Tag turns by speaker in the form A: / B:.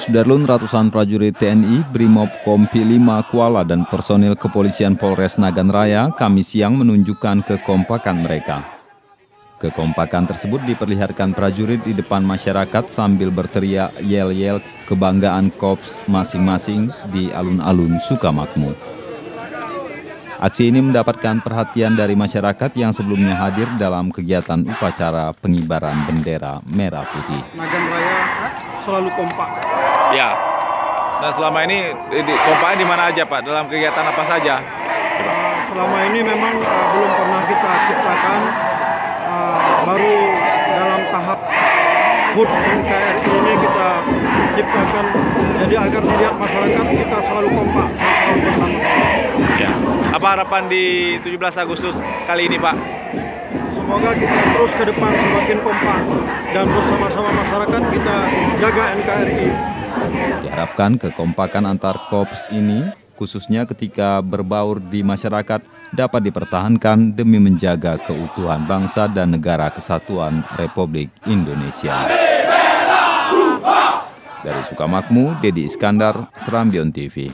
A: Sudarlun, ratusan prajurit TNI, Brimob Kompi 5 Kuala dan personil kepolisian Polres Nagan Raya Kamis siang menunjukkan kekompakan mereka. Kekompakan tersebut diperlihatkan prajurit di depan masyarakat sambil berteriak yel-yel kebanggaan korps masing-masing di alun-alun Sukamakmur. Aksi ini mendapatkan perhatian dari masyarakat yang sebelumnya hadir dalam kegiatan upacara pengibaran bendera merah putih.
B: Nagan Raya selalu kompak.
C: Ya. Nah, selama ini kompaknya di mana aja, Pak? Dalam kegiatan apa saja?
B: Selama ini memang belum pernah kita ciptakan, baru dalam tahap HUT NKRI ini kita ciptakan, jadi agar melihat masyarakat kita selalu kompak, selalu bersama.
C: Ya. Apa harapan di 17 Agustus kali ini, Pak?
B: Semoga kita terus ke depan semakin kompak dan bersama-sama masyarakat kita jaga NKRI.
A: Diharapkan kekompakan antar korps ini, khususnya ketika berbaur di masyarakat, dapat dipertahankan demi menjaga keutuhan bangsa dan negara kesatuan Republik Indonesia. Dari Sukamakmur, Dedi Iskandar, Serambion TV.